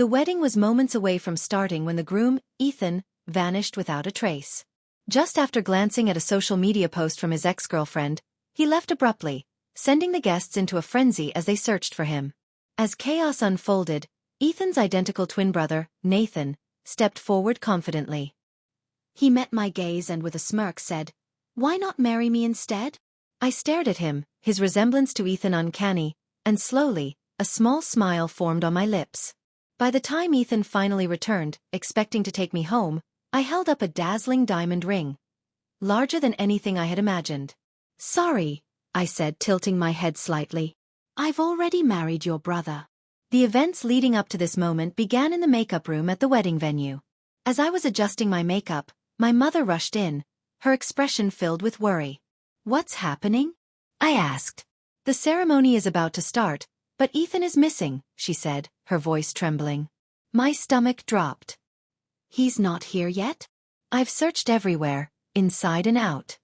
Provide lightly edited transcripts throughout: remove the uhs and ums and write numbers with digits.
The wedding was moments away from starting when the groom, Ethan, vanished without a trace. Just after glancing at a social media post from his ex-girlfriend, he left abruptly, sending the guests into a frenzy as they searched for him. As chaos unfolded, Ethan's identical twin brother, Nathan, stepped forward confidently. He met my gaze and with a smirk said, "Why not marry me instead?" I stared at him, his resemblance to Ethan uncanny, and slowly, a small smile formed on my lips. By the time Ethan finally returned, expecting to take me home, I held up a dazzling diamond ring, larger than anything I had imagined. "Sorry," I said, tilting my head slightly. "I've already married your brother." The events leading up to this moment began in the makeup room at the wedding venue. As I was adjusting my makeup, my mother rushed in, her expression filled with worry. "What's happening?" I asked. "The ceremony is about to start, but Ethan is missing," she said, her voice trembling. My stomach dropped. "He's not here yet?" "I've searched everywhere, inside and out."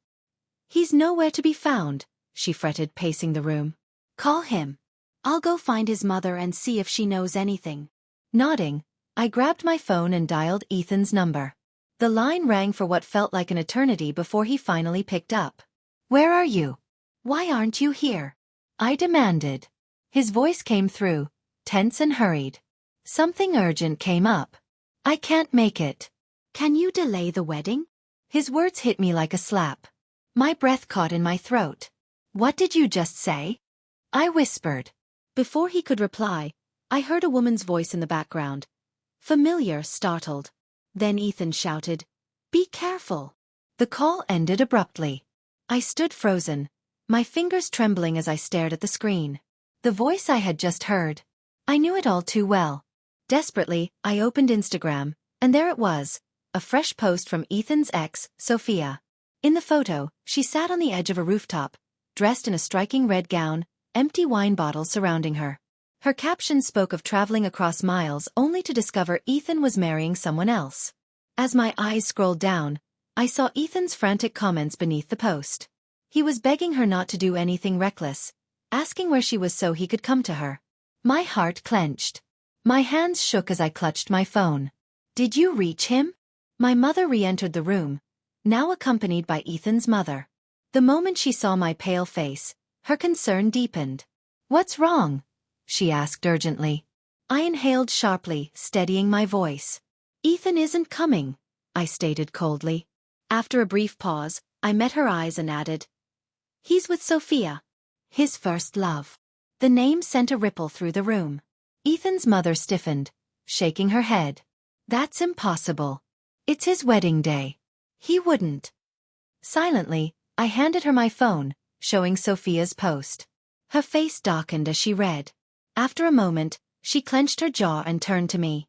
"He's nowhere to be found," she fretted, pacing the room. "Call him. I'll go find his mother and see if she knows anything." Nodding, I grabbed my phone and dialed Ethan's number. The line rang for what felt like an eternity before he finally picked up. "Where are you? Why aren't you here?" I demanded. His voice came through, tense and hurried. "Something urgent came up. I can't make it." "Can you delay the wedding?" His words hit me like a slap. My breath caught in my throat. "What did you just say?" I whispered. Before he could reply, I heard a woman's voice in the background. Familiar, startled. Then Ethan shouted, "Be careful." The call ended abruptly. I stood frozen, my fingers trembling as I stared at the screen. The voice I had just heard. I knew it all too well. Desperately, I opened Instagram, and there it was, a fresh post from Ethan's ex, Sophia. In the photo, she sat on the edge of a rooftop, dressed in a striking red gown, empty wine bottles surrounding her. Her caption spoke of traveling across miles only to discover Ethan was marrying someone else. As my eyes scrolled down, I saw Ethan's frantic comments beneath the post. He was begging her not to do anything reckless, asking where she was so he could come to her. My heart clenched. My hands shook as I clutched my phone. "Did you reach him?" My mother re-entered the room, now accompanied by Ethan's mother. The moment she saw my pale face, her concern deepened. "What's wrong?" she asked urgently. I inhaled sharply, steadying my voice. "Ethan isn't coming," I stated coldly. After a brief pause, I met her eyes and added, "He's with Sophia. His first love." The name sent a ripple through the room. Ethan's mother stiffened, shaking her head. "That's impossible. It's his wedding day. He wouldn't." Silently, I handed her my phone, showing Sophia's post. Her face darkened as she read. After a moment, she clenched her jaw and turned to me.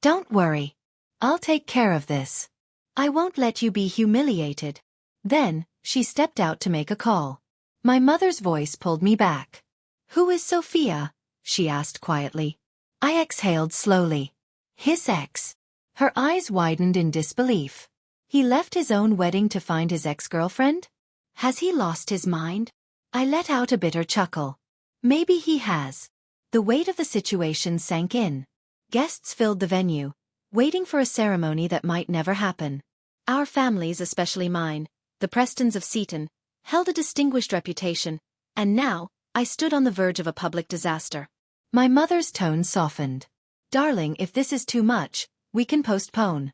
"Don't worry. I'll take care of this. I won't let you be humiliated." Then, she stepped out to make a call. My mother's voice pulled me back. "Who is Sophia?" she asked quietly. I exhaled slowly. "His ex." Her eyes widened in disbelief. "He left his own wedding to find his ex-girlfriend? Has he lost his mind?" I let out a bitter chuckle. Maybe he has. The weight of the situation sank in. Guests filled the venue, waiting for a ceremony that might never happen. Our families, especially mine, the Prestons of Seaton, held a distinguished reputation, and now, I stood on the verge of a public disaster. My mother's tone softened. "Darling, if this is too much, we can postpone."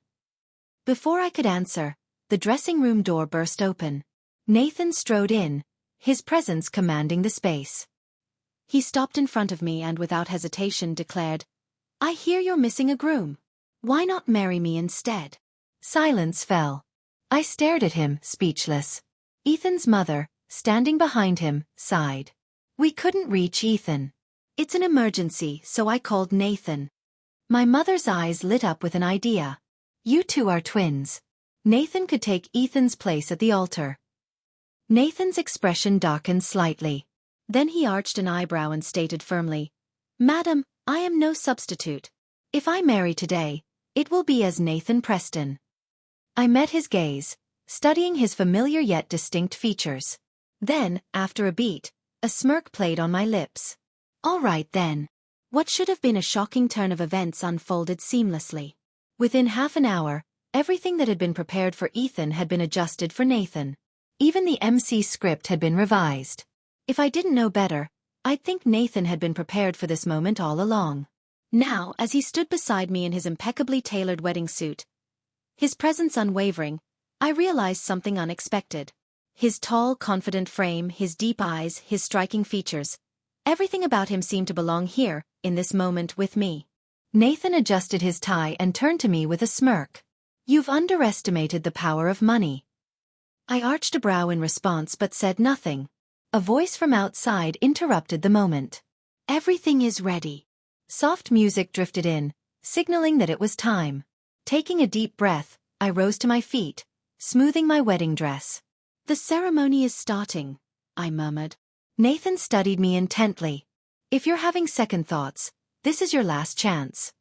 Before I could answer, the dressing room door burst open. Nathan strode in, his presence commanding the space. He stopped in front of me and without hesitation declared, "I hear you're missing a groom. Why not marry me instead?" Silence fell. I stared at him, speechless. Ethan's mother, standing behind him, sighed. "We couldn't reach Ethan. It's an emergency, so I called Nathan." My mother's eyes lit up with an idea. "You two are twins. Nathan could take Ethan's place at the altar." Nathan's expression darkened slightly. Then he arched an eyebrow and stated firmly, "Madam, I am no substitute. If I marry today, it will be as Nathan Preston." I met his gaze, studying his familiar yet distinct features. Then, after a beat, a smirk played on my lips. "All right then. What should have been a shocking turn of events unfolded seamlessly. Within half an hour, everything that had been prepared for Ethan had been adjusted for Nathan. Even the MC script had been revised. If I didn't know better, I'd think Nathan had been prepared for this moment all along. Now, as he stood beside me in his impeccably tailored wedding suit, his presence unwavering, I realized something unexpected. His tall, confident frame, his deep eyes, his striking features. Everything about him seemed to belong here, in this moment with me. Nathan adjusted his tie and turned to me with a smirk. "You've underestimated the power of money." I arched a brow in response but said nothing. A voice from outside interrupted the moment. "Everything is ready." Soft music drifted in, signaling that it was time. Taking a deep breath, I rose to my feet, smoothing my wedding dress. "The ceremony is starting," I murmured. Nathan studied me intently. "If you're having second thoughts, this is your last chance."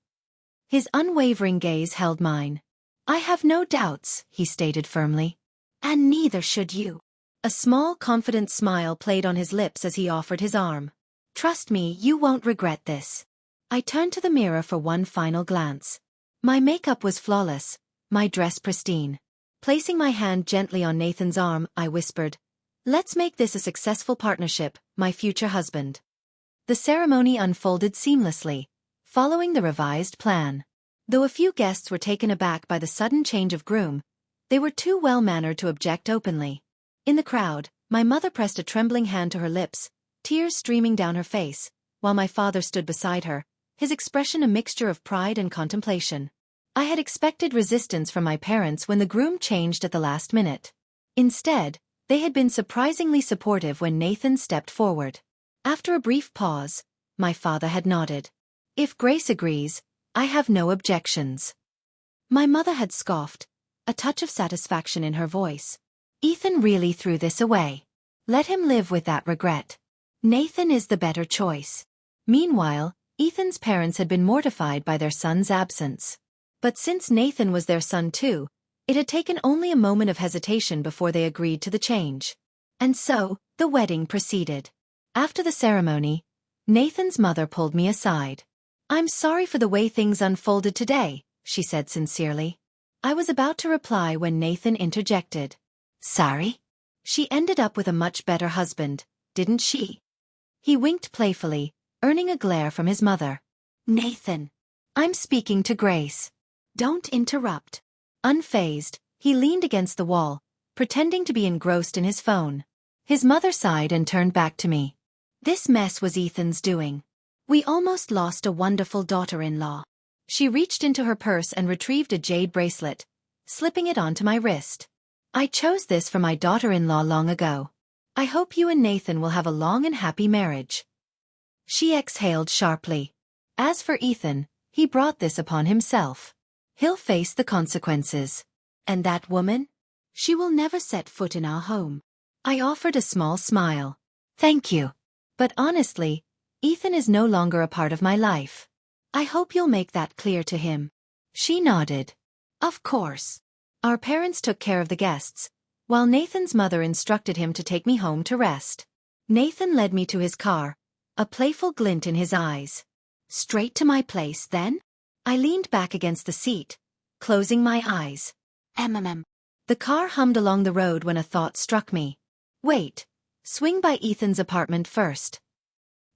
His unwavering gaze held mine. "I have no doubts," he stated firmly. "And neither should you." A small, confident smile played on his lips as he offered his arm. "Trust me, you won't regret this." I turned to the mirror for one final glance. My makeup was flawless, my dress pristine. Placing my hand gently on Nathan's arm, I whispered, "Let's make this a successful partnership, my future husband." The ceremony unfolded seamlessly, following the revised plan. Though a few guests were taken aback by the sudden change of groom, they were too well-mannered to object openly. In the crowd, my mother pressed a trembling hand to her lips, tears streaming down her face, while my father stood beside her, his expression a mixture of pride and contemplation. I had expected resistance from my parents when the groom changed at the last minute. Instead, they had been surprisingly supportive when Nathan stepped forward. After a brief pause, my father had nodded. "If Grace agrees, I have no objections." My mother had scoffed, a touch of satisfaction in her voice. "Ethan really threw this away. Let him live with that regret. Nathan is the better choice." Meanwhile, Ethan's parents had been mortified by their son's absence. But since Nathan was their son too, it had taken only a moment of hesitation before they agreed to the change. And so, the wedding proceeded. After the ceremony, Nathan's mother pulled me aside. "I'm sorry for the way things unfolded today," she said sincerely. I was about to reply when Nathan interjected. "Sorry? She ended up with a much better husband, didn't she?" He winked playfully, earning a glare from his mother. "Nathan, I'm speaking to Grace. Don't interrupt." Unfazed, he leaned against the wall, pretending to be engrossed in his phone. His mother sighed and turned back to me. "This mess was Ethan's doing. We almost lost a wonderful daughter-in-law." She reached into her purse and retrieved a jade bracelet, slipping it onto my wrist. "I chose this for my daughter-in-law long ago. I hope you and Nathan will have a long and happy marriage." She exhaled sharply. As for Ethan, he brought this upon himself. He'll face the consequences. "And that woman? She will never set foot in our home." I offered a small smile. "Thank you. But honestly, Ethan is no longer a part of my life. I hope you'll make that clear to him." She nodded. "Of course." Our parents took care of the guests, while Nathan's mother instructed him to take me home to rest. Nathan led me to his car, a playful glint in his eyes. "Straight to my place, then?" I leaned back against the seat, closing my eyes. The car hummed along the road when a thought struck me. "Wait, swing by Ethan's apartment first."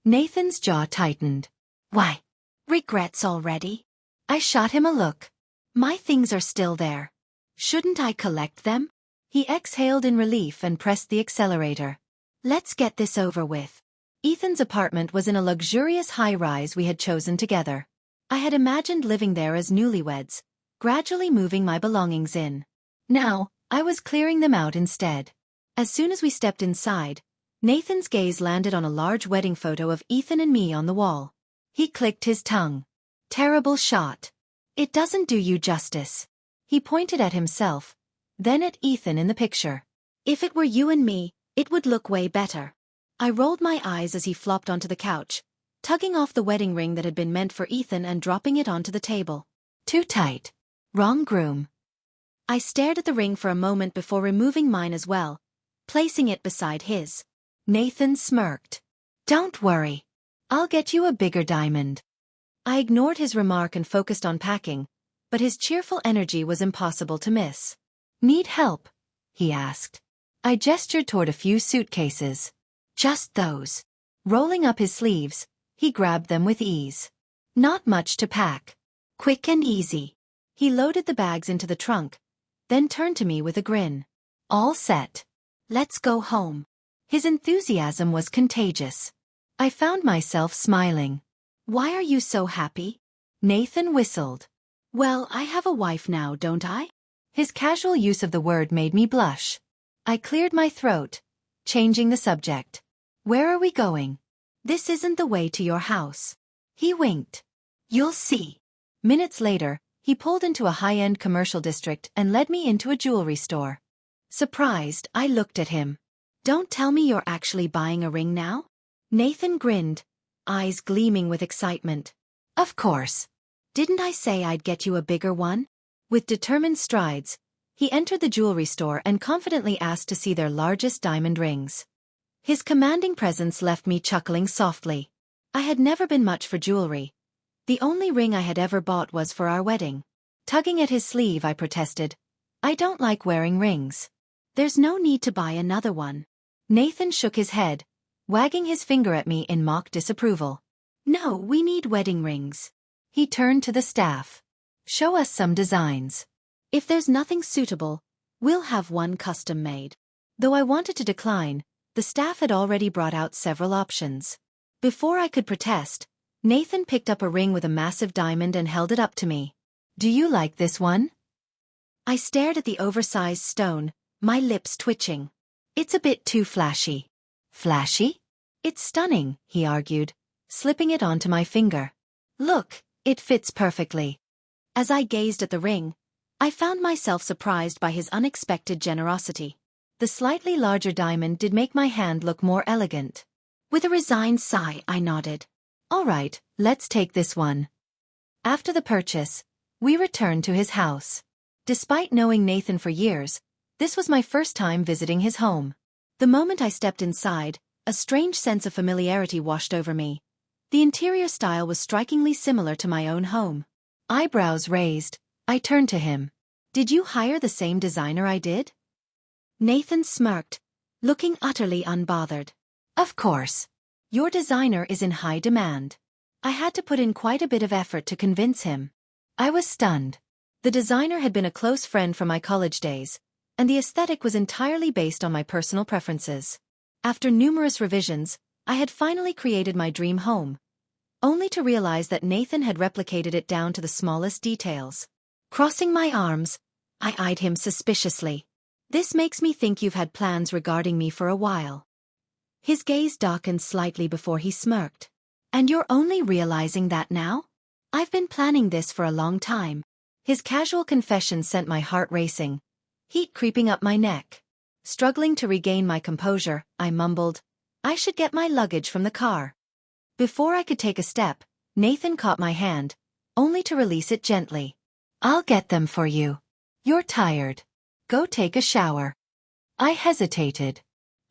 Nathan's jaw tightened. "Why? Regrets already?" I shot him a look. "My things are still there. Shouldn't I collect them?" He exhaled in relief and pressed the accelerator. "Let's get this over with." Ethan's apartment was in a luxurious high-rise we had chosen together. I had imagined living there as newlyweds, gradually moving my belongings in. Now, I was clearing them out instead. As soon as we stepped inside, Nathan's gaze landed on a large wedding photo of Ethan and me on the wall. He clicked his tongue. "Terrible shot. It doesn't do you justice." He pointed at himself, then at Ethan in the picture. "If it were you and me, it would look way better." I rolled my eyes as he flopped onto the couch, tugging off the wedding ring that had been meant for Ethan and dropping it onto the table. "Too tight. Wrong groom." I stared at the ring for a moment before removing mine as well, placing it beside his. Nathan smirked. "Don't worry. I'll get you a bigger diamond." I ignored his remark and focused on packing, but his cheerful energy was impossible to miss. "Need help?" he asked. I gestured toward a few suitcases. "Just those." Rolling up his sleeves, he grabbed them with ease. "Not much to pack. Quick and easy." He loaded the bags into the trunk, then turned to me with a grin. "All set. Let's go home." His enthusiasm was contagious. I found myself smiling. "Why are you so happy?" Nathan whistled. "Well, I have a wife now, don't I?" His casual use of the word made me blush. I cleared my throat, changing the subject. "Where are we going?" "This isn't the way to your house." He winked. "You'll see." Minutes later, he pulled into a high-end commercial district and led me into a jewelry store. Surprised, I looked at him. "Don't tell me you're actually buying a ring now?" Nathan grinned, eyes gleaming with excitement. "Of course. Didn't I say I'd get you a bigger one?" With determined strides, he entered the jewelry store and confidently asked to see their largest diamond rings. His commanding presence left me chuckling softly. I had never been much for jewelry. The only ring I had ever bought was for our wedding. Tugging at his sleeve, I protested. "I don't like wearing rings." "There's no need to buy another one." Nathan shook his head, wagging his finger at me in mock disapproval. "No, we need wedding rings." He turned to the staff. "Show us some designs. If there's nothing suitable, we'll have one custom made." Though I wanted to decline, the staff had already brought out several options. Before I could protest, Nathan picked up a ring with a massive diamond and held it up to me. "Do you like this one?" I stared at the oversized stone, my lips twitching. "It's a bit too flashy." "Flashy?" "It's stunning," he argued, slipping it onto my finger. "Look, it fits perfectly." As I gazed at the ring, I found myself surprised by his unexpected generosity. The slightly larger diamond did make my hand look more elegant. With a resigned sigh, I nodded. "All right, let's take this one." After the purchase, we returned to his house. Despite knowing Nathan for years, this was my first time visiting his home. The moment I stepped inside, a strange sense of familiarity washed over me. The interior style was strikingly similar to my own home. Eyebrows raised, I turned to him. "Did you hire the same designer I did?" Nathan smirked, looking utterly unbothered. "Of course. Your designer is in high demand." I had to put in quite a bit of effort to convince him. I was stunned. The designer had been a close friend from my college days, and the aesthetic was entirely based on my personal preferences. After numerous revisions, I had finally created my dream home, only to realize that Nathan had replicated it down to the smallest details. Crossing my arms, I eyed him suspiciously. "This makes me think you've had plans regarding me for a while." His gaze darkened slightly before he smirked. "And you're only realizing that now?" "I've been planning this for a long time." His casual confession sent my heart racing, heat creeping up my neck. Struggling to regain my composure, I mumbled, "I should get my luggage from the car." Before I could take a step, Nathan caught my hand, only to release it gently. "I'll get them for you. You're tired. Go take a shower." I hesitated.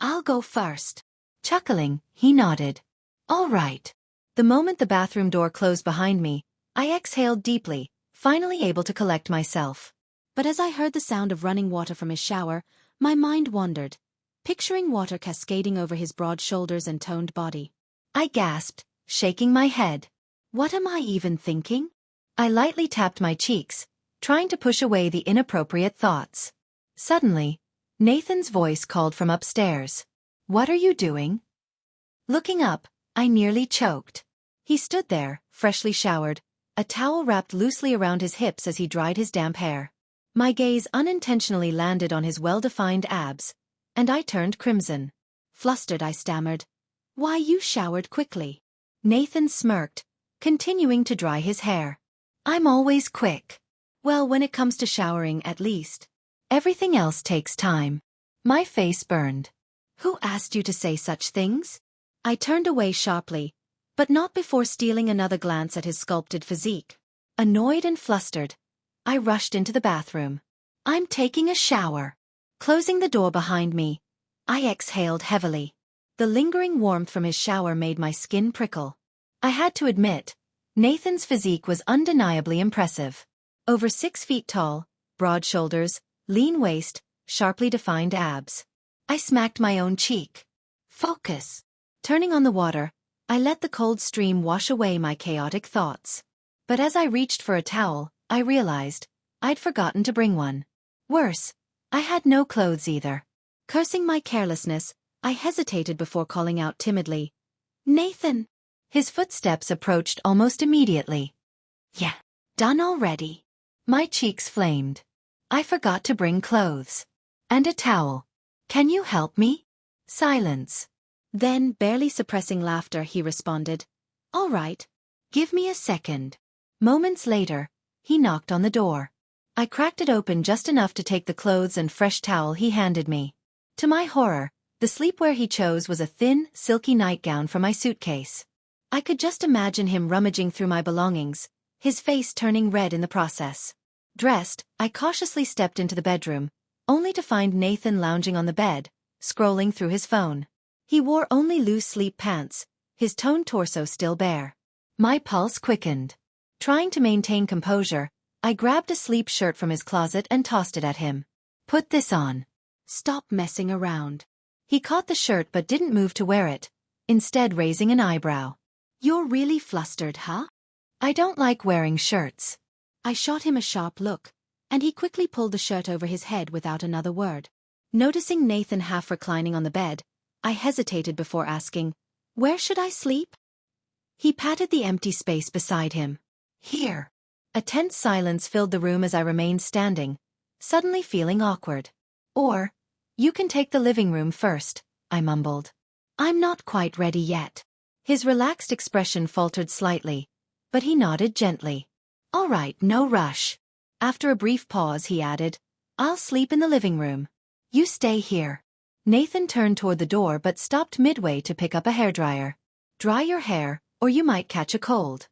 "I'll go first." Chuckling, he nodded. "All right." The moment the bathroom door closed behind me, I exhaled deeply, finally able to collect myself. But as I heard the sound of running water from his shower, my mind wandered, picturing water cascading over his broad shoulders and toned body. I gasped, shaking my head. What am I even thinking? I lightly tapped my cheeks, trying to push away the inappropriate thoughts. Suddenly, Nathan's voice called from upstairs. "What are you doing?" Looking up, I nearly choked. He stood there, freshly showered, a towel wrapped loosely around his hips as he dried his damp hair. My gaze unintentionally landed on his well-defined abs, and I turned crimson. Flustered, I stammered, "Why, you showered quickly." Nathan smirked, continuing to dry his hair. "I'm always quick." "Well, when it comes to showering, at least. Everything else takes time." My face burned. "Who asked you to say such things?" I turned away sharply, but not before stealing another glance at his sculpted physique. Annoyed and flustered, I rushed into the bathroom. "I'm taking a shower." Closing the door behind me, I exhaled heavily. The lingering warmth from his shower made my skin prickle. I had to admit, Nathan's physique was undeniably impressive. Over 6 feet tall, broad shoulders, lean waist, sharply defined abs. I smacked my own cheek. Focus. Turning on the water, I let the cold stream wash away my chaotic thoughts. But as I reached for a towel, I realized I'd forgotten to bring one. Worse, I had no clothes either. Cursing my carelessness, I hesitated before calling out timidly, "Nathan!" His footsteps approached almost immediately. "Yeah, done already." My cheeks flamed. "I forgot to bring clothes. And a towel. Can you help me?" Silence. Then, barely suppressing laughter, he responded, "All right. Give me a second." Moments later, he knocked on the door. I cracked it open just enough to take the clothes and fresh towel he handed me. To my horror, the sleepwear he chose was a thin, silky nightgown from my suitcase. I could just imagine him rummaging through my belongings, his face turning red in the process. Dressed, I cautiously stepped into the bedroom, only to find Nathan lounging on the bed, scrolling through his phone. He wore only loose sleep pants, his toned torso still bare. My pulse quickened. Trying to maintain composure, I grabbed a sleep shirt from his closet and tossed it at him. "Put this on. Stop messing around." He caught the shirt but didn't move to wear it, instead raising an eyebrow. "You're really flustered, huh?" "I don't like wearing shirts." I shot him a sharp look, and he quickly pulled the shirt over his head without another word. Noticing Nathan half reclining on the bed, I hesitated before asking, "Where should I sleep?" He patted the empty space beside him. "Here." A tense silence filled the room as I remained standing, suddenly feeling awkward. "Or, you can take the living room first," I mumbled. "I'm not quite ready yet." His relaxed expression faltered slightly, but he nodded gently. "All right, no rush." After a brief pause, he added, "I'll sleep in the living room. You stay here." Nathan turned toward the door but stopped midway to pick up a hairdryer. "Dry your hair, or you might catch a cold."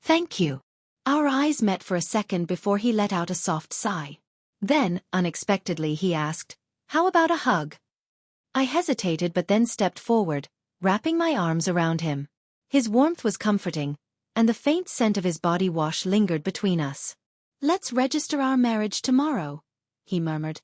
"Thank you." Our eyes met for a second before he let out a soft sigh. Then, unexpectedly, he asked, "How about a hug?" I hesitated but then stepped forward, wrapping my arms around him. His warmth was comforting, and the faint scent of his body wash lingered between us. "Let's register our marriage tomorrow," he murmured,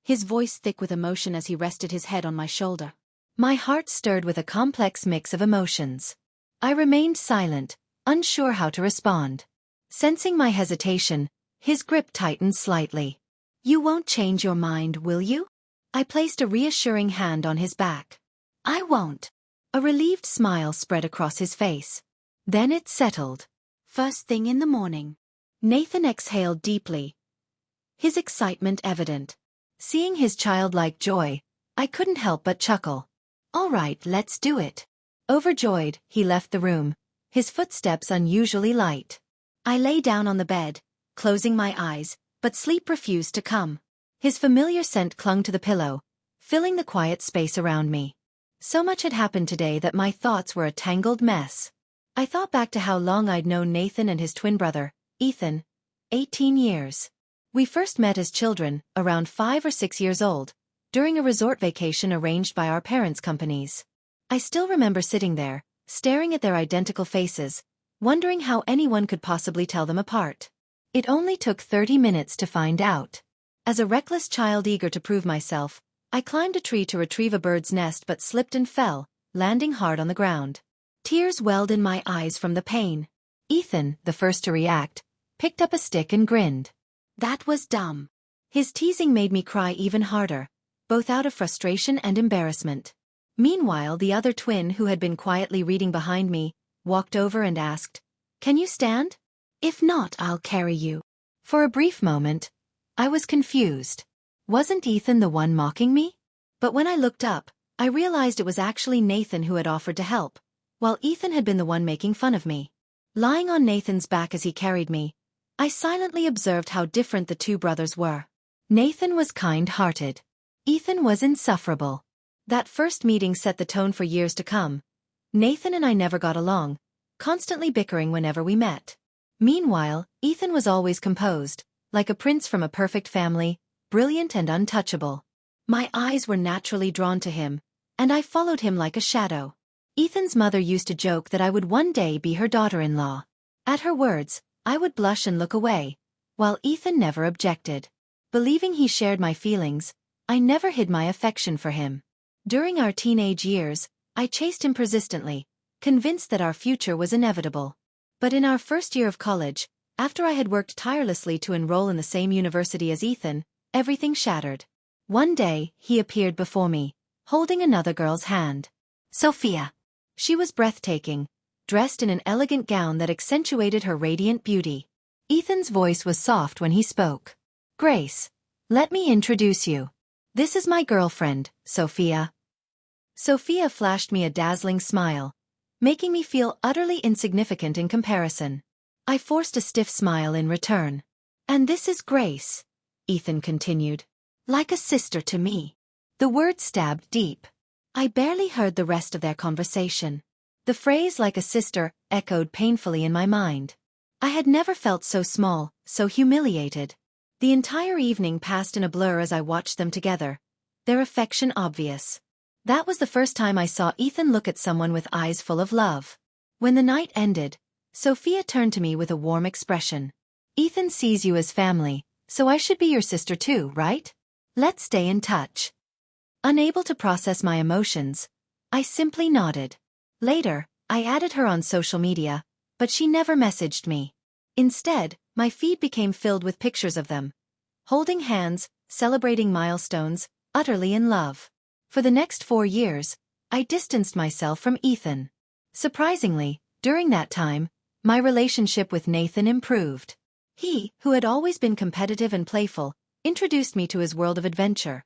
his voice thick with emotion as he rested his head on my shoulder. My heart stirred with a complex mix of emotions. I remained silent, unsure how to respond. Sensing my hesitation, his grip tightened slightly. "You won't change your mind, will you?" I placed a reassuring hand on his back. "I won't." A relieved smile spread across his face. Then it settled. "First thing in the morning." Nathan exhaled deeply, his excitement evident. Seeing his childlike joy, I couldn't help but chuckle. "All right, let's do it." Overjoyed, he left the room, his footsteps unusually light. I lay down on the bed, closing my eyes, but sleep refused to come. His familiar scent clung to the pillow, filling the quiet space around me. So much had happened today that my thoughts were a tangled mess. I thought back to how long I'd known Nathan and his twin brother, Ethan. 18 years. We first met as children, around 5 or 6 years old, during a resort vacation arranged by our parents' companies. I still remember sitting there, staring at their identical faces, wondering how anyone could possibly tell them apart. It only took 30 minutes to find out. As a reckless child eager to prove myself, I climbed a tree to retrieve a bird's nest but slipped and fell, landing hard on the ground. Tears welled in my eyes from the pain. Ethan, the first to react, picked up a stick and grinned. "That was dumb." His teasing made me cry even harder, both out of frustration and embarrassment. Meanwhile, the other twin, who had been quietly reading behind me, walked over and asked, "Can you stand? If not, I'll carry you." For a brief moment, I was confused. Wasn't Ethan the one mocking me? But when I looked up, I realized it was actually Nathan who had offered to help, while Ethan had been the one making fun of me. Lying on Nathan's back as he carried me, I silently observed how different the two brothers were. Nathan was kind-hearted. Ethan was insufferable. That first meeting set the tone for years to come. Nathan and I never got along, constantly bickering whenever we met. Meanwhile, Ethan was always composed, like a prince from a perfect family, brilliant and untouchable. My eyes were naturally drawn to him, and I followed him like a shadow. Ethan's mother used to joke that I would one day be her daughter-in-law. At her words, I would blush and look away, while Ethan never objected. Believing he shared my feelings, I never hid my affection for him. During our teenage years, I chased him persistently, convinced that our future was inevitable. But in our first year of college, after I had worked tirelessly to enroll in the same university as Ethan, everything shattered. One day, he appeared before me, holding another girl's hand. Sophia. She was breathtaking, dressed in an elegant gown that accentuated her radiant beauty. Ethan's voice was soft when he spoke. Grace, let me introduce you. This is my girlfriend, Sophia. Sophia flashed me a dazzling smile, making me feel utterly insignificant in comparison. I forced a stiff smile in return. And this is Grace, Ethan continued. Like a sister to me. The word stabbed deep. I barely heard the rest of their conversation. The phrase like a sister echoed painfully in my mind. I had never felt so small, so humiliated. The entire evening passed in a blur as I watched them together, their affection obvious. That was the first time I saw Ethan look at someone with eyes full of love. When the night ended, Sophia turned to me with a warm expression. Ethan sees you as family, so I should be your sister too, right? Let's stay in touch. Unable to process my emotions, I simply nodded. Later, I added her on social media, but she never messaged me. Instead, my feed became filled with pictures of them, holding hands, celebrating milestones, utterly in love. For the next 4 years, I distanced myself from Ethan. Surprisingly, during that time, my relationship with Nathan improved. He, who had always been competitive and playful, introduced me to his world of adventure.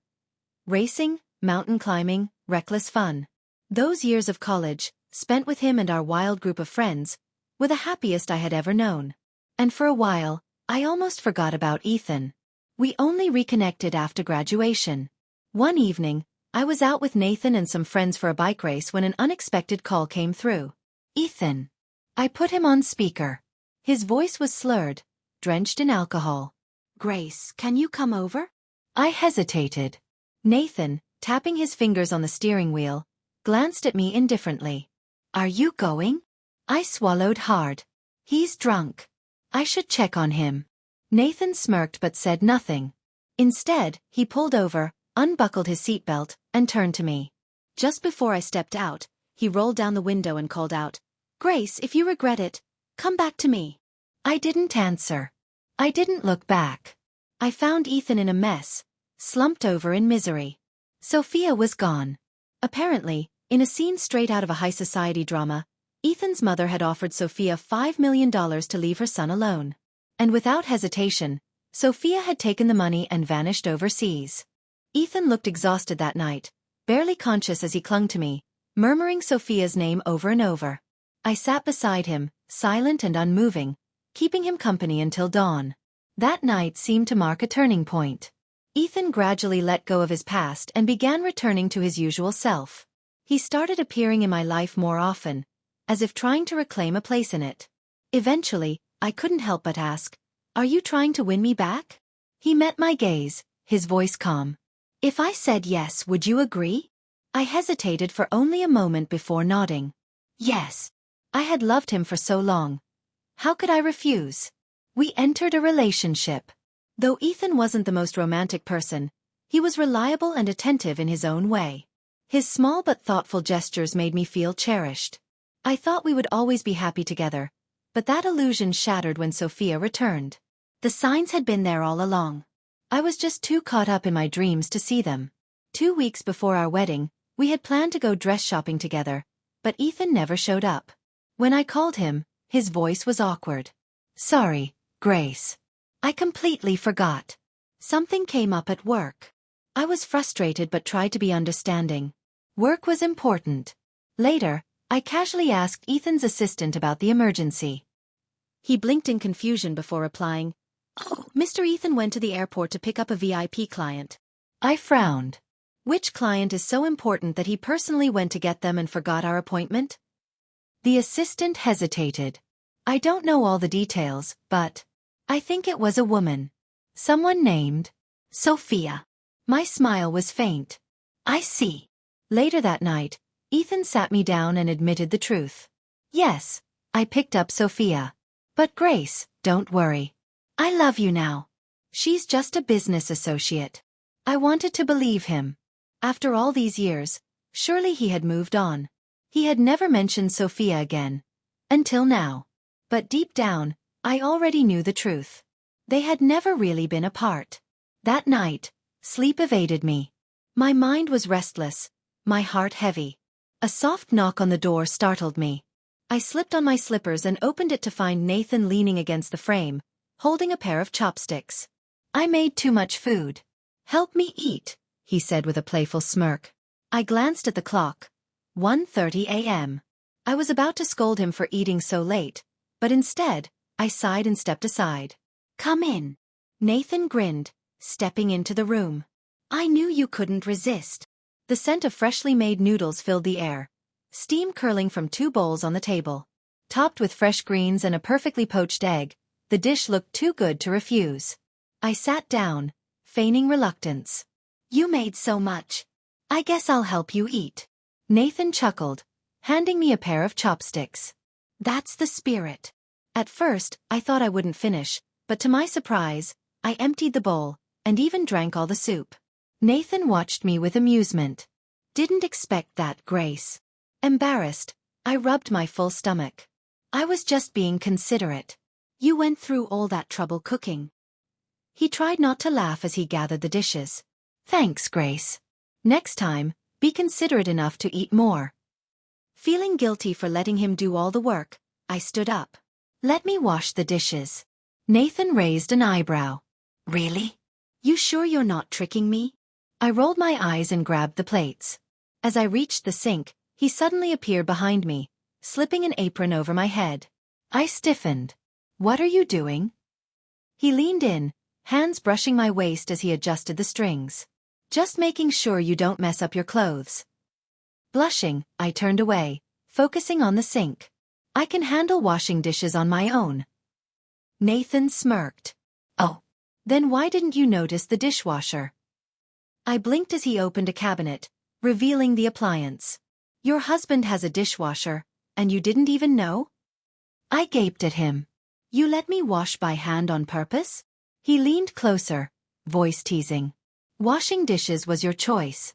Racing, mountain climbing, reckless fun. Those years of college, spent with him and our wild group of friends, were the happiest I had ever known. And for a while, I almost forgot about Ethan. We only reconnected after graduation. One evening, I was out with Nathan and some friends for a bike race when an unexpected call came through. Ethan. I put him on speaker. His voice was slurred, drenched in alcohol. Grace, can you come over? I hesitated. Nathan, tapping his fingers on the steering wheel, glanced at me indifferently. Are you going? I swallowed hard. He's drunk. I should check on him. Nathan smirked but said nothing. Instead, he pulled over, unbuckled his seatbelt, and turned to me. Just before I stepped out, he rolled down the window and called out, Grace, if you regret it, come back to me. I didn't answer. I didn't look back. I found Ethan in a mess, slumped over in misery. Sophia was gone. Apparently, in a scene straight out of a high society drama, Ethan's mother had offered Sophia $5 million to leave her son alone. And without hesitation, Sophia had taken the money and vanished overseas. Ethan looked exhausted that night, barely conscious as he clung to me, murmuring Sophia's name over and over. I sat beside him, silent and unmoving, keeping him company until dawn. That night seemed to mark a turning point. Ethan gradually let go of his past and began returning to his usual self. He started appearing in my life more often, as if trying to reclaim a place in it. Eventually, I couldn't help but ask, Are you trying to win me back? He met my gaze, his voice calm. If I said yes, would you agree? I hesitated for only a moment before nodding. Yes. I had loved him for so long. How could I refuse? We entered a relationship. Though Ethan wasn't the most romantic person, he was reliable and attentive in his own way. His small but thoughtful gestures made me feel cherished. I thought we would always be happy together, but that illusion shattered when Sophia returned. The signs had been there all along. I was just too caught up in my dreams to see them. 2 weeks before our wedding, we had planned to go dress shopping together, but Ethan never showed up. When I called him, his voice was awkward. Sorry, Grace. I completely forgot. Something came up at work. I was frustrated but tried to be understanding. Work was important. Later, I casually asked Ethan's assistant about the emergency. He blinked in confusion before replying, Oh, Mr. Ethan went to the airport to pick up a VIP client. I frowned. Which client is so important that he personally went to get them and forgot our appointment? The assistant hesitated. I don't know all the details, but I think it was a woman. Someone named Sophia. My smile was faint. I see. Later that night, Ethan sat me down and admitted the truth. Yes, I picked up Sophia. But Grace, don't worry. I love you now. She's just a business associate. I wanted to believe him. After all these years, surely he had moved on. He had never mentioned Sophia again. Until now. But deep down, I already knew the truth. They had never really been apart. That night, sleep evaded me. My mind was restless, my heart heavy. A soft knock on the door startled me. I slipped on my slippers and opened it to find Nathan leaning against the frame, holding a pair of chopsticks. I made too much food. Help me eat, he said with a playful smirk. I glanced at the clock. 1:30 a.m. I was about to scold him for eating so late, but instead, I sighed and stepped aside. Come in. Nathan grinned, stepping into the room. I knew you couldn't resist. The scent of freshly made noodles filled the air, steam curling from 2 bowls on the table. Topped with fresh greens and a perfectly poached egg, the dish looked too good to refuse. I sat down, feigning reluctance. You made so much. I guess I'll help you eat. Nathan chuckled, handing me a pair of chopsticks. That's the spirit. At first, I thought I wouldn't finish, but to my surprise, I emptied the bowl, and even drank all the soup. Nathan watched me with amusement. Didn't expect that, Grace. Embarrassed, I rubbed my full stomach. I was just being considerate. You went through all that trouble cooking. He tried not to laugh as he gathered the dishes. Thanks, Grace. Next time, be considerate enough to eat more. Feeling guilty for letting him do all the work, I stood up. Let me wash the dishes. Nathan raised an eyebrow. Really? You sure you're not tricking me? I rolled my eyes and grabbed the plates. As I reached the sink, he suddenly appeared behind me, slipping an apron over my head. I stiffened. What are you doing? He leaned in, hands brushing my waist as he adjusted the strings. Just making sure you don't mess up your clothes. Blushing, I turned away, focusing on the sink. I can handle washing dishes on my own. Nathan smirked. Oh. Then why didn't you notice the dishwasher? I blinked as he opened a cabinet, revealing the appliance. Your husband has a dishwasher, and you didn't even know? I gaped at him. You let me wash by hand on purpose? He leaned closer, voice teasing. Washing dishes was your choice.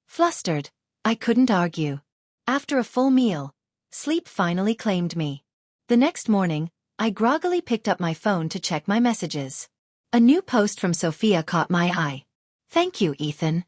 Flustered, I couldn't argue. After a full meal, sleep finally claimed me. The next morning, I groggily picked up my phone to check my messages. A new post from Sophia caught my eye. Thank you, Ethan.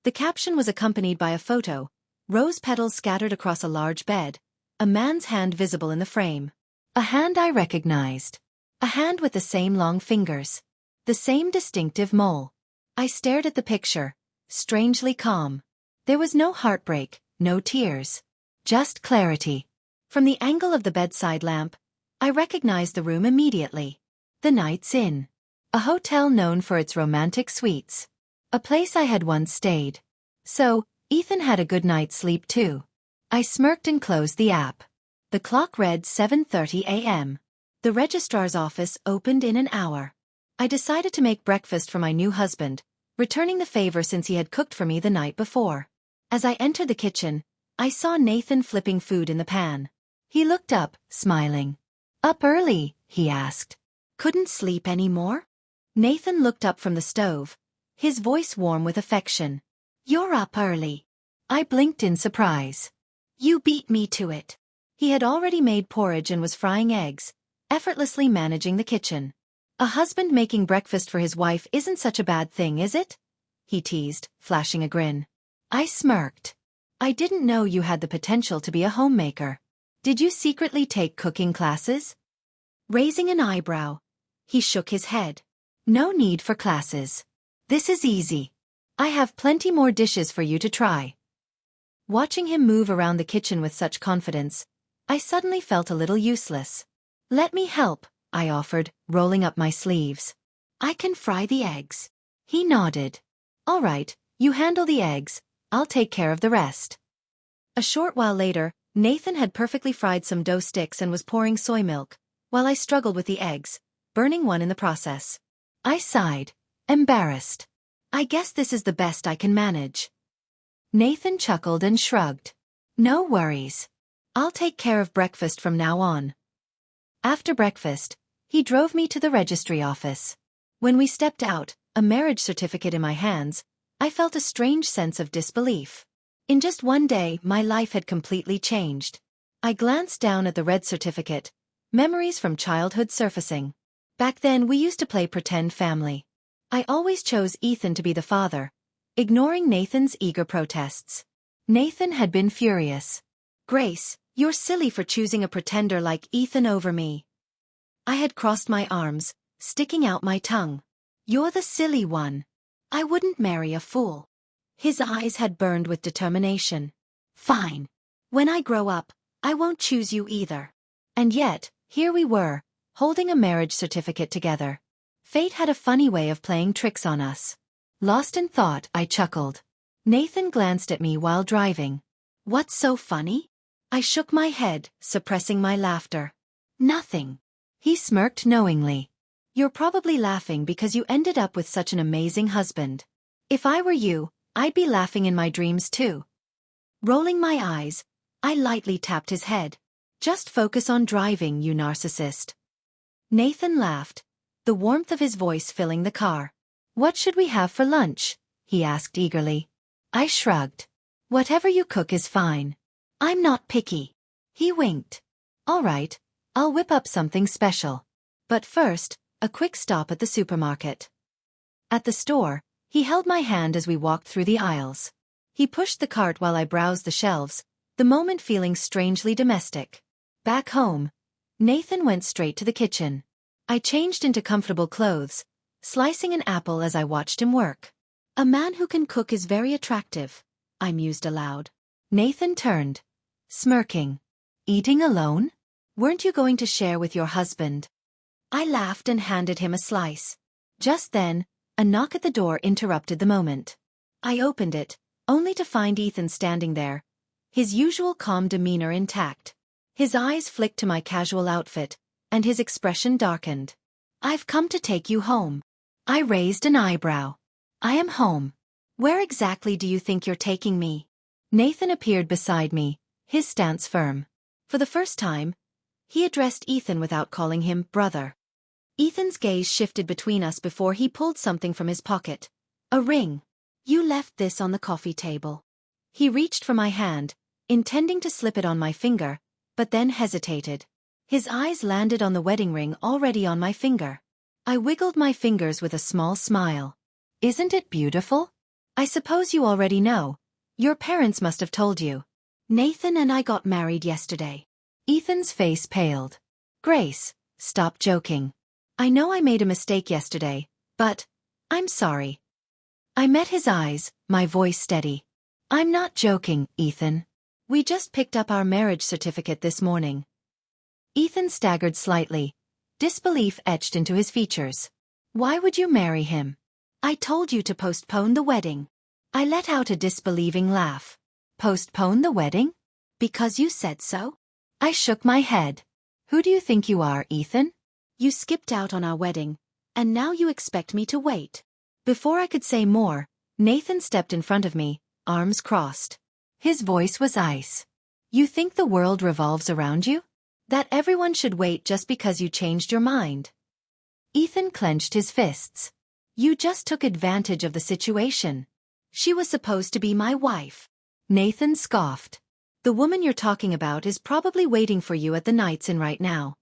The caption was accompanied by a photo, rose petals scattered across a large bed, a man's hand visible in the frame. A hand I recognized. A hand with the same long fingers. The same distinctive mole. I stared at the picture, strangely calm. There was no heartbreak, no tears. Just clarity. From the angle of the bedside lamp, I recognized the room immediately. The Knight's Inn. A hotel known for its romantic suites. A place I had once stayed. So, Ethan had a good night's sleep too. I smirked and closed the app. The clock read 7:30 a.m. The registrar's office opened in an hour. I decided to make breakfast for my new husband, returning the favor since he had cooked for me the night before. As I entered the kitchen, I saw Nathan flipping food in the pan. He looked up, smiling. Up early, he asked. Couldn't sleep anymore? Nathan looked up from the stove, his voice warm with affection. You're up early. I blinked in surprise. You beat me to it. He had already made porridge and was frying eggs, effortlessly managing the kitchen. A husband making breakfast for his wife isn't such a bad thing, is it? He teased, flashing a grin. I smirked. I didn't know you had the potential to be a homemaker. Did you secretly take cooking classes? Raising an eyebrow, he shook his head. No need for classes. This is easy. I have plenty more dishes for you to try. Watching him move around the kitchen with such confidence, I suddenly felt a little useless. Let me help, I offered, rolling up my sleeves. I can fry the eggs. He nodded. All right, you handle the eggs, I'll take care of the rest. A short while later, Nathan had perfectly fried some dough sticks and was pouring soy milk, while I struggled with the eggs, burning one in the process. I sighed, embarrassed. I guess this is the best I can manage. Nathan chuckled and shrugged. No worries. I'll take care of breakfast from now on. After breakfast, he drove me to the registry office. When we stepped out, a marriage certificate in my hands, I felt a strange sense of disbelief. In just one day, my life had completely changed. I glanced down at the red certificate, memories from childhood surfacing. Back then, we used to play pretend family. I always chose Ethan to be the father, ignoring Nathan's eager protests. Nathan had been furious. "Grace, you're silly for choosing a pretender like Ethan over me." I had crossed my arms, sticking out my tongue. "You're the silly one. I wouldn't marry a fool." His eyes had burned with determination. "Fine. When I grow up, I won't choose you either." And yet, here we were, holding a marriage certificate together. Fate had a funny way of playing tricks on us. Lost in thought, I chuckled. Nathan glanced at me while driving. "What's so funny?" I shook my head, suppressing my laughter. "Nothing." He smirked knowingly. "You're probably laughing because you ended up with such an amazing husband. If I were you, I'd be laughing in my dreams too." Rolling my eyes, I lightly tapped his head. "Just focus on driving, you narcissist." Nathan laughed, the warmth of his voice filling the car. "What should we have for lunch?" he asked eagerly. I shrugged. "Whatever you cook is fine. I'm not picky." He winked. "All right, I'll whip up something special. But first, a quick stop at the supermarket." At the store, he held my hand as we walked through the aisles. He pushed the cart while I browsed the shelves, the moment feeling strangely domestic. Back home, Nathan went straight to the kitchen. I changed into comfortable clothes, slicing an apple as I watched him work. "A man who can cook is very attractive," I mused aloud. Nathan turned, smirking. "Eating alone? Weren't you going to share with your husband?" I laughed and handed him a slice. Just then, a knock at the door interrupted the moment. I opened it, only to find Ethan standing there, his usual calm demeanor intact. His eyes flicked to my casual outfit, and his expression darkened. "I've come to take you home." I raised an eyebrow. "I am home. Where exactly do you think you're taking me?" Nathan appeared beside me, his stance firm. For the first time, he addressed Ethan without calling him brother. Ethan's gaze shifted between us before he pulled something from his pocket. A ring. "You left this on the coffee table." He reached for my hand, intending to slip it on my finger, but then hesitated. His eyes landed on the wedding ring already on my finger. I wiggled my fingers with a small smile. "Isn't it beautiful? I suppose you already know. Your parents must have told you. Nathan and I got married yesterday." Ethan's face paled. "Grace, stop joking. I know I made a mistake yesterday, but I'm sorry." I met his eyes, my voice steady. "I'm not joking, Ethan. We just picked up our marriage certificate this morning." Ethan staggered slightly, disbelief etched into his features. "Why would you marry him?" "I told you to postpone the wedding." I let out a disbelieving laugh. "Postpone the wedding? Because you said so?" I shook my head. "Who do you think you are, Ethan? You skipped out on our wedding, and now you expect me to wait." Before I could say more, Nathan stepped in front of me, arms crossed. His voice was ice. "You think the world revolves around you? That everyone should wait just because you changed your mind?" Ethan clenched his fists. "You just took advantage of the situation. She was supposed to be my wife." Nathan scoffed. "The woman you're talking about is probably waiting for you at the Knights Inn right now."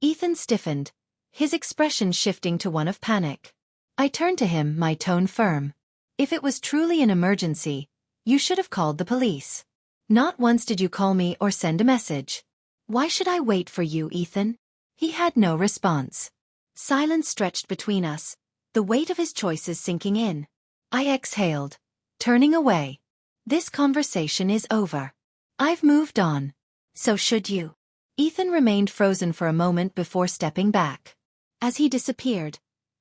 Ethan stiffened, his expression shifting to one of panic. I turned to him, my tone firm. "If it was truly an emergency, you should have called the police. Not once did you call me or send a message. Why should I wait for you, Ethan?" He had no response. Silence stretched between us, the weight of his choices sinking in. I exhaled, turning away. This conversation is over. I've moved on. So should you. Ethan remained frozen for a moment before stepping back. As he disappeared,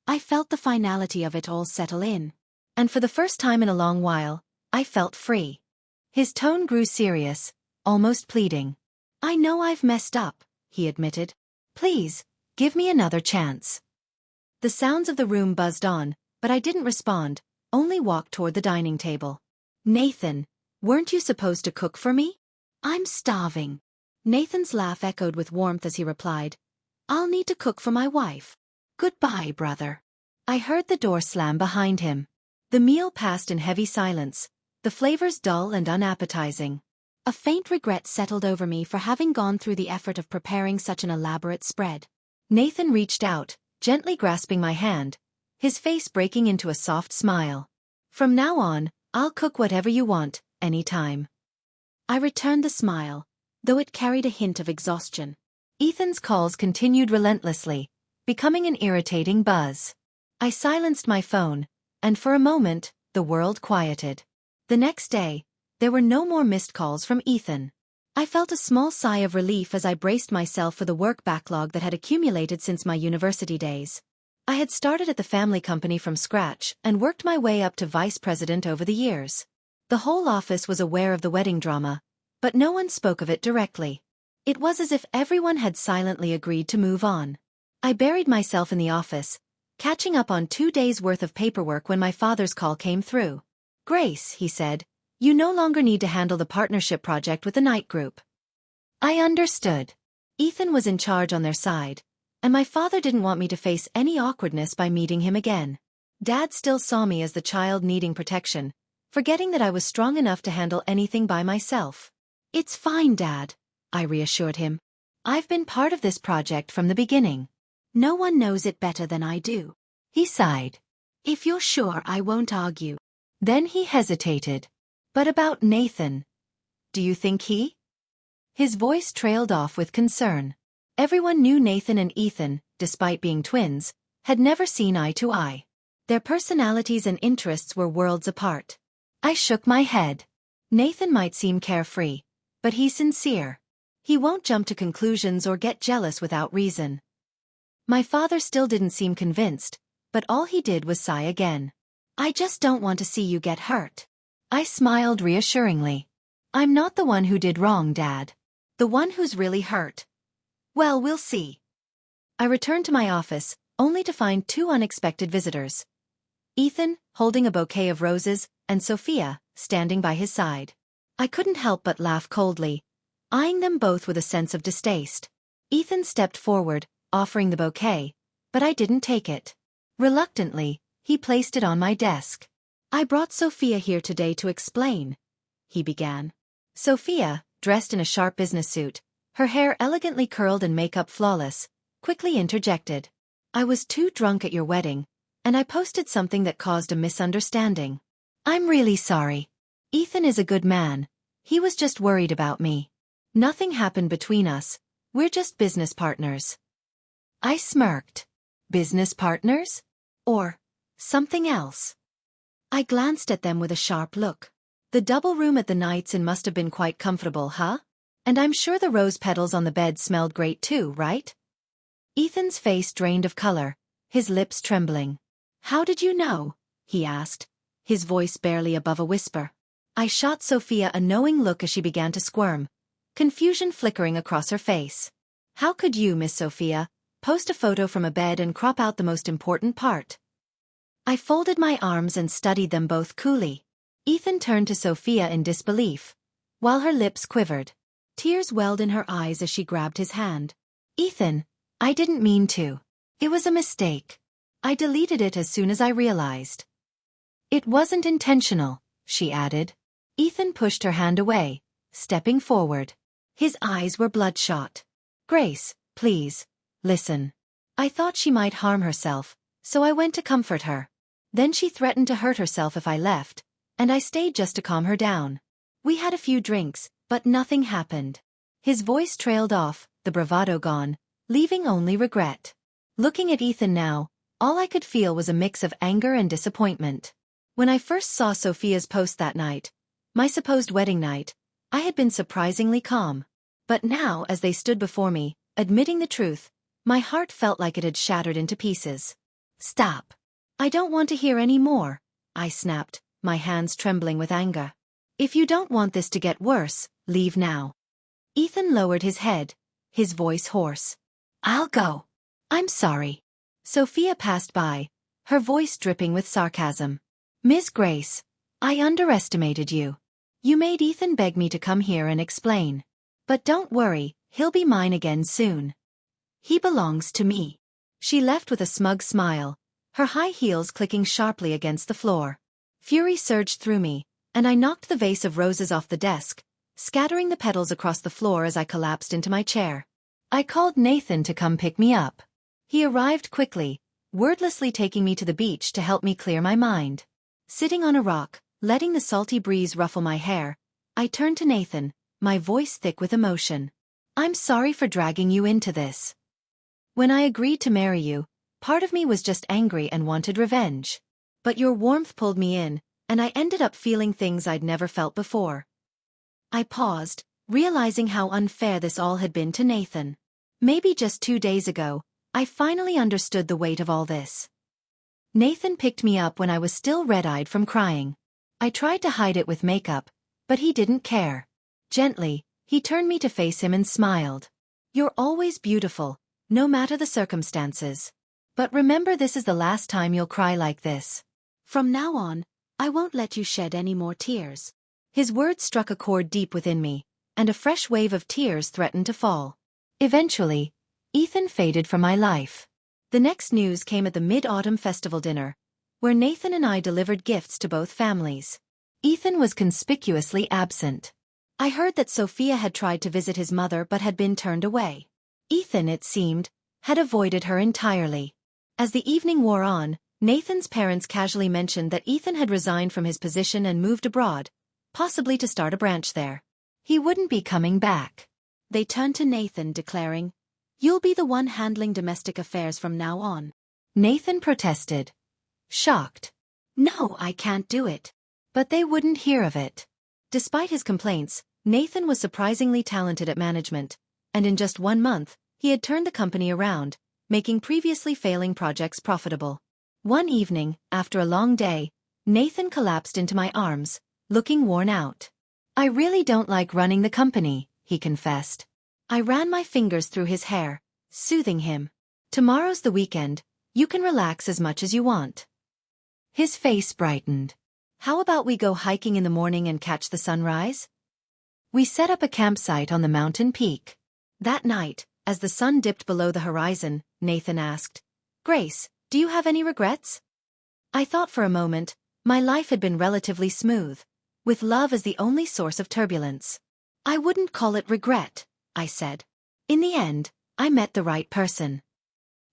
I felt the finality of it all settle in. And for the first time in a long while, I felt free. His tone grew serious, almost pleading. "I know I've messed up," he admitted. "Please, give me another chance." The sounds of the room buzzed on, but I didn't respond, only walked toward the dining table. "Nathan, weren't you supposed to cook for me?" "I'm starving." Nathan's laugh echoed with warmth as he replied, I'll need to cook for my wife. Goodbye, brother. I heard the door slam behind him. The meal passed in heavy silence, the flavors dull and unappetizing. A faint regret settled over me for having gone through the effort of preparing such an elaborate spread. Nathan reached out, gently grasping my hand, his face breaking into a soft smile. From now on, I'll cook whatever you want, anytime. I returned the smile, though it carried a hint of exhaustion. Ethan's calls continued relentlessly, becoming an irritating buzz. I silenced my phone, and for a moment, the world quieted. The next day, there were no more missed calls from Ethan. I felt a small sigh of relief as I braced myself for the work backlog that had accumulated since my university days. I had started at the family company from scratch and worked my way up to vice president over the years. The whole office was aware of the wedding drama, but no one spoke of it directly. It was as if everyone had silently agreed to move on. I buried myself in the office, catching up on 2 days' worth of paperwork when my father's call came through. "Grace," he said, "you no longer need to handle the partnership project with the night group." I understood. Ethan was in charge on their side, and my father didn't want me to face any awkwardness by meeting him again. Dad still saw me as the child needing protection, forgetting that I was strong enough to handle anything by myself. "It's fine, Dad," I reassured him. "I've been part of this project from the beginning. No one knows it better than I do." He sighed. "If you're sure, I won't argue." Then he hesitated. "But about Nathan? Do you think he?" His voice trailed off with concern. Everyone knew Nathan and Ethan, despite being twins, had never seen eye to eye. Their personalities and interests were worlds apart. I shook my head. "Nathan might seem carefree, but he's sincere. He won't jump to conclusions or get jealous without reason." My father still didn't seem convinced, but all he did was sigh again. "I just don't want to see you get hurt." I smiled reassuringly. "I'm not the one who did wrong, Dad. The one who's really hurt. Well, we'll see." I returned to my office, only to find 2 unexpected visitors. Ethan, holding a bouquet of roses, and Sophia, standing by his side. I couldn't help but laugh coldly, eyeing them both with a sense of distaste. Ethan stepped forward, offering the bouquet, but I didn't take it. Reluctantly, he placed it on my desk. "I brought Sophia here today to explain," he began. Sophia, dressed in a sharp business suit, her hair elegantly curled and makeup flawless, quickly interjected. "I was too drunk at your wedding, and I posted something that caused a misunderstanding. I'm really sorry. Ethan is a good man. He was just worried about me. Nothing happened between us. We're just business partners." I smirked. Business partners? Or something else? I glanced at them with a sharp look. The double room at the Knights Inn must have been quite comfortable, huh? And I'm sure the rose petals on the bed smelled great too, right? Ethan's face drained of color, his lips trembling. "How did you know?" he asked, his voice barely above a whisper. I shot Sophia a knowing look as she began to squirm, confusion flickering across her face. "How could you, Miss Sophia, post a photo from a bed and crop out the most important part?" I folded my arms and studied them both coolly. Ethan turned to Sophia in disbelief, while her lips quivered. Tears welled in her eyes as she grabbed his hand. "Ethan, I didn't mean to. It was a mistake. I deleted it as soon as I realized." "It wasn't intentional," she added. Ethan pushed her hand away, stepping forward. His eyes were bloodshot. "Grace, please, listen. I thought she might harm herself, so I went to comfort her. Then she threatened to hurt herself if I left, and I stayed just to calm her down. We had a few drinks, but nothing happened." His voice trailed off, the bravado gone, leaving only regret. Looking at Ethan now, all I could feel was a mix of anger and disappointment. When I first saw Sophia's post that night, my supposed wedding night, I had been surprisingly calm. But now, as they stood before me, admitting the truth, my heart felt like it had shattered into pieces. "Stop. I don't want to hear any more," I snapped, my hands trembling with anger. "If you don't want this to get worse, leave now." Ethan lowered his head, his voice hoarse. "I'll go. I'm sorry." Sophia passed by, her voice dripping with sarcasm. "Miss Grace, I underestimated you. You made Ethan beg me to come here and explain. But don't worry, he'll be mine again soon." He belongs to me. She left with a smug smile, her high heels clicking sharply against the floor. Fury surged through me, and I knocked the vase of roses off the desk, scattering the petals across the floor as I collapsed into my chair. I called Nathan to come pick me up. He arrived quickly, wordlessly taking me to the beach to help me clear my mind. Sitting on a rock, letting the salty breeze ruffle my hair, I turned to Nathan, my voice thick with emotion. I'm sorry for dragging you into this. When I agreed to marry you, part of me was just angry and wanted revenge. But your warmth pulled me in, and I ended up feeling things I'd never felt before. I paused, realizing how unfair this all had been to Nathan. Maybe just 2 days ago, I finally understood the weight of all this. Nathan picked me up when I was still red-eyed from crying. I tried to hide it with makeup, but he didn't care. Gently, he turned me to face him and smiled. You're always beautiful, no matter the circumstances. But remember, this is the last time you'll cry like this. From now on, I won't let you shed any more tears. His words struck a chord deep within me, and a fresh wave of tears threatened to fall. Eventually, Ethan faded from my life. The next news came at the Mid-Autumn Festival dinner, where Nathan and I delivered gifts to both families. Ethan was conspicuously absent. I heard that Sophia had tried to visit his mother but had been turned away. Ethan, it seemed, had avoided her entirely. As the evening wore on, Nathan's parents casually mentioned that Ethan had resigned from his position and moved abroad, possibly to start a branch there. He wouldn't be coming back. They turned to Nathan, declaring, "You'll be the one handling domestic affairs from now on." Nathan protested, shocked. "No, I can't do it." But they wouldn't hear of it. Despite his complaints, Nathan was surprisingly talented at management, and in just 1 month, he had turned the company around, making previously failing projects profitable. One evening, after a long day, Nathan collapsed into my arms, looking worn out. "I really don't like running the company," he confessed. I ran my fingers through his hair, soothing him. "Tomorrow's the weekend, you can relax as much as you want." His face brightened. "How about we go hiking in the morning and catch the sunrise?" We set up a campsite on the mountain peak. That night, as the sun dipped below the horizon, Nathan asked, "Grace, do you have any regrets?" I thought for a moment. My life had been relatively smooth, with love as the only source of turbulence. "I wouldn't call it regret," I said. "In the end, I met the right person."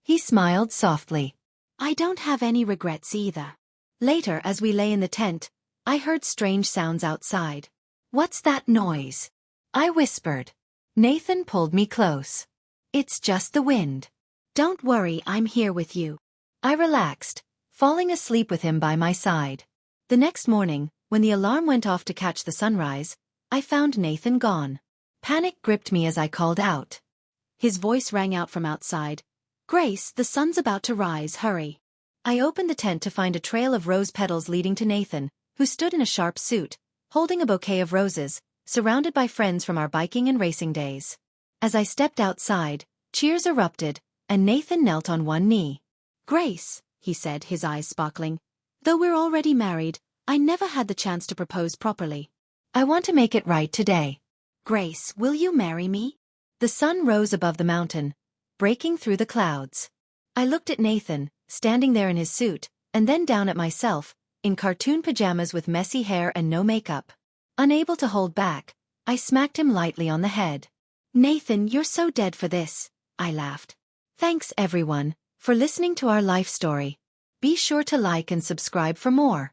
He smiled softly. "I don't have any regrets either." Later, as we lay in the tent, I heard strange sounds outside. "What's that noise?" I whispered. Nathan pulled me close. "It's just the wind." "Don't worry, I'm here with you." I relaxed, falling asleep with him by my side. The next morning, when the alarm went off to catch the sunrise, I found Nathan gone. Panic gripped me as I called out. His voice rang out from outside. "Grace, the sun's about to rise, hurry." I opened the tent to find a trail of rose petals leading to Nathan, who stood in a sharp suit, holding a bouquet of roses, surrounded by friends from our biking and racing days. As I stepped outside, cheers erupted, and Nathan knelt on one knee. "Grace," he said, his eyes sparkling, "though we're already married, I never had the chance to propose properly. I want to make it right today. Grace, will you marry me?" The sun rose above the mountain, breaking through the clouds. I looked at Nathan, standing there in his suit, and then down at myself, in cartoon pajamas with messy hair and no makeup. Unable to hold back, I smacked him lightly on the head. "Nathan, you're so dead for this," I laughed. Thanks everyone for listening to our life story. Be sure to like and subscribe for more.